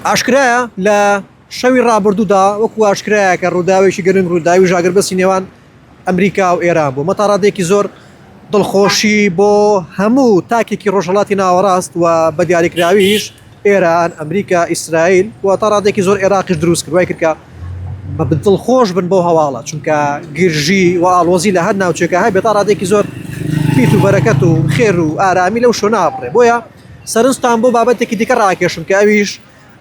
ئاشکرایە لە شەوی ڕابردوودا وەکو ئاشکرایە کە ڕووداوێکی گەرنگ ڕووداوی ژاگربەسی نێوان ئەمریکا و ئێران بوو مەتاڕادێکی زۆر دڵخۆشی بۆ هەموو تاکێکی ڕۆژهڵاتی ناوەڕاست و بە دیاریکراویش ئێران ئەمریکا ئیسرائیل و تا ڕادێکی زۆر عێراقیش دروست کرد وای کردکە بە دڵخۆش بن بۆ هەواڵە چونکە گرژی و ئاڵۆزی لە هەر ناوچێکە هەیە بێت تا ڕادێکی زۆر پیت و بەرەکەت و خێر و ئارامی لەو شۆ ناپڕێ بۆیە سەرنجتان بۆ بابەتێکی دیکە ڕاکێشم کە ئەویش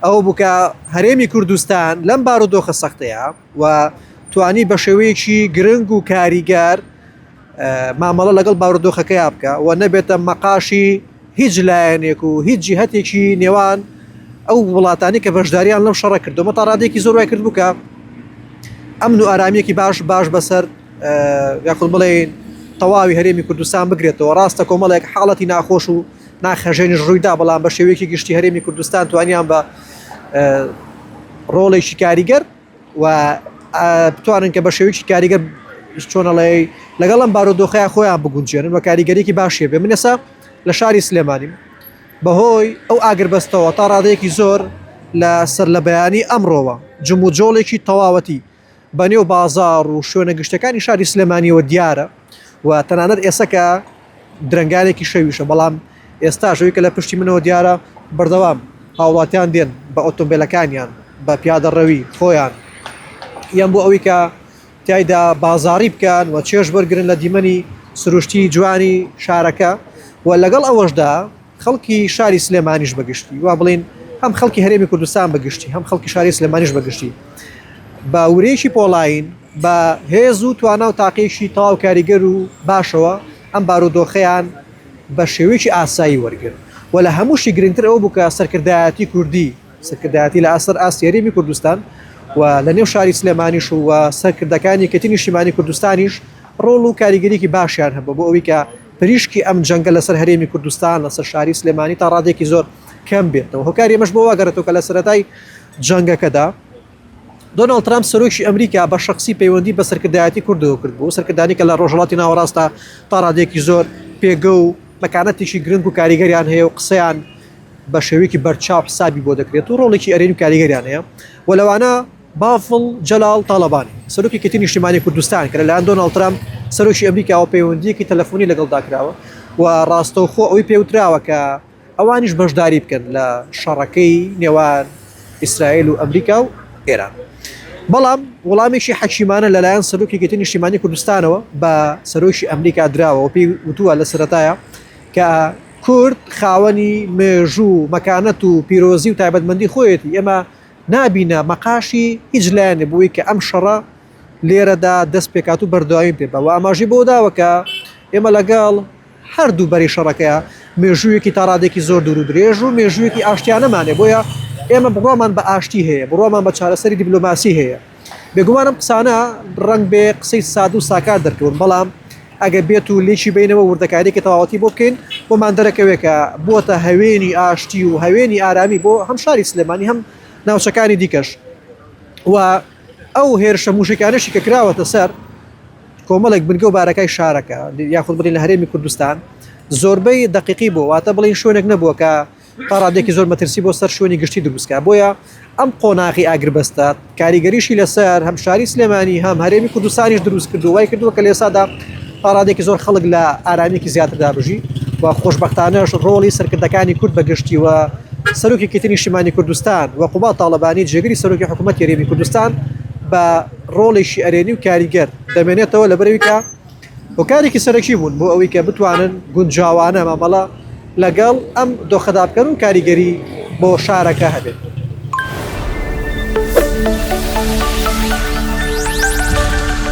ئەو بووکە هەرێمی کوردستان لەم بارودۆخە سەختەیە و توانی بە شێوەیەکی گرنگ و کاریگەر مامەڵە لەگەڵ بارودۆخەکەی بکە و نەبێتە مەقاشی هیچ لایەنێک و هیچ جیهەتێکی نێوان ئەو وڵاتانی کە بەشداریان لەم شەڕە کردو تا ڕادێکی زۆر وای کرد بووکە ئەمن و ئارامیەکی باش بەسەر یاخود بڵێن تەواوی هەرێمی کوردستان بگرێتەوە ڕاستە کۆمەڵێک حاڵەتی ناخۆش و ناخەژێنیش ڕوویدا بەڵام بە شێوەیەکی گشتی هەرێمی کوردستان توانیان بە ڕۆڵێکی کاریگەر و بتوانن کە بە شێوەیەکی کاریگەر چۆنەڵێ لەگەڵ ئەم بارودۆخەیە خۆیان بگونجێنن و کاریگەریەکی باشیە بێ من ئێستا لە شاری سلێمانیم بەهۆی ئەو ئاگربەستەوە تا ڕادەیەکی زۆر لە سەر لە بەیانی ئەمڕۆوە جم و جۆڵێکی تەواوەتی بەنێو بازار و شوێنە گشتەکانی شاری سلێمانیەوە دیارە و تەنانەت ئێستا درنگانێکی شەویشە بەڵام ئێستا شەوی کە لە پشتی منەوە دیارە بەردەوام هاوڵاتیان دێن بە ئۆتۆمبیلەکانیان بە پیادەڕەوی خۆیان یان بۆ ئەوەی کە تایدا بازاری بکەن و چێژ بەرگرن لە دیمەنی سروشتی جوانی شارەکە و لەگەڵ ئەوەشدا خەڵکی شاری سلێمانیش بەگشتی و بڵین هەم خەڵکی هەرێمی کوردستان بەگشتی هەم خەڵکی شاری سلێمانیش بەگشتی باورێکی پۆڵین بە هێز و توانا و تاقیشی تەواو کاریگەر و باشەوە ئەم بارودۆخەیان بە شێوەیەکی ئاسایی وەرگرت و لە هەمووشی گرنگتر ئەو بووکە سەرکردایەتی کوردی سەرکردایەتی لە ئاسەر ئاستی هەرێمی کوردستان و لە نێو شاری سلێمانیش و سەرکردەکانی کەتی نیشتیمانی کوردستانیش ڕۆڵ و کاریگەریکی باشیان هەبوو بۆ ئەوەی کە پریشکی ئەم جەنگە لەسەر هەرێمی کوردستان لەسەر شاری سلێمانی تا ڕادێکی زۆر کەم بێتەوە هۆکاری ئەمەش بۆ واگەڕێتەوە کە لە سەرەتای جەنگەکەدا دۆناڵد ترامپ سەرۆکی ئەمریکا بە شخصی پەیوەندی بە سەرکردایەتی کوردەوە کرد بوو سەرکردانی کە لە ڕۆژهڵاتی ناوەڕاستە تا ڕادێکی زۆر پێگە و مەکانەتێکی گرنگ و کاریگەریان هەیە و قسەیان بە شێوەیەکی بەرچاو حسابی بۆ دەکرێت و ڕۆڵێکی ئەرێنی و کاریگەریان هەیە و لەوانە بافڵ جەلال تاڵەبانی سەرۆکی کەتی نیشتیمانی کوردستان کە لەلایەن دۆناڵد ترامپ سەرۆکی ئەمریکاوە پەیوەندیەکی تەلەفۆنی لەگەڵدا کراوە و ڕاستەوخۆ ئەوەی پێوتراوە کە ئەوانیش بەشداری بکەن لە شەڕەکەی نێوان ئیسرائیل و ئەمریکا و ئێران بەڵام وەڵامێکی حەکیمانە لەلایەن سەرۆکی کەتی نیشتیمانی کوردستانەوە بە سەرۆکی ئەمریکا دراوە و پێی وتووە لە سەرەتایە کە کورد خاوەنی مێژوو مەکانەت و پیرۆزی و تایبەتمەندی خۆیەتی ئێمە نابینە مەقاشی هیچ لایەنێ بۆی کە ئەم شەڕە لێرەدا دەست پێکات و بەردەوامی پێ بەوە ئاماژی بۆ داوە کە ئێمە لەگەڵ هەردوو بەری شەڕەکەیە مێژوویەکی تا ڕادێکی زۆر دوور و درێژ و مێژوویەکی ئاشتیانەمانێ بۆیە ئێمە بڕۆمان بە ئاشتی هەیە بڕۆمان بە چارەسەری دیبلۆماسی هەیە بێگومانم قسانە ڕنگ بێ قسەی ساد و ساکار دەرکەون بەڵام ئەگەر بێت و لێکی بینەوە وردەکارێکی تەواوەتی بۆ بکەین بۆمان دەرەکەوێت کە بۆتە هەوێنی ئاشتی و هەوێنی ئارامی بۆ هەم شاری سلێمانی هەم ناوچەکانی دیکەش و ئەو هێرشە موشکانشی کە کراوەتە سەر کۆمەڵێک بنگە و بارەکەی شارەکە یاخود بڵین لە هەرێمی کوردستان زۆربەی دقیقی بۆ واتە بڵین شوێنێک نەبووە کە تا ڕادێکی زۆر مەترسی بۆ سەر شوێنی گشتی دروستکە بۆیە ئەم قۆناغی ئاگربەستە کاریگەریشی لەسەر هەم شاری سلێمانی هەم هەرێمی کوردستانیش دروست کردو وای کردووە کە لێسادا تا ڕادێکی زۆر خەڵک لە ئارامێکی زیاتردا بژی و خۆشبەختانەش ڕۆڵی سەرکردەکانی کورد بەگشتی و سەرۆکی کەتی نیشتیمانی کوردستان و قوبات تاڵەبانی جێگەری سەرۆکی حکوومەت هەرێمی کوردستان بە ڕۆڵێکی ئەرێنی و کاریگەر دەمێنێتەوە لەبەرەوەی کە هۆکارێکی سەرەکی بوون بۆ ئەوەی کە بتوانن گونجاوانە مامەڵە لەگەڵ ئەم دۆخەدا بکەن و کاریگەری بۆ شارەکە هەبێت.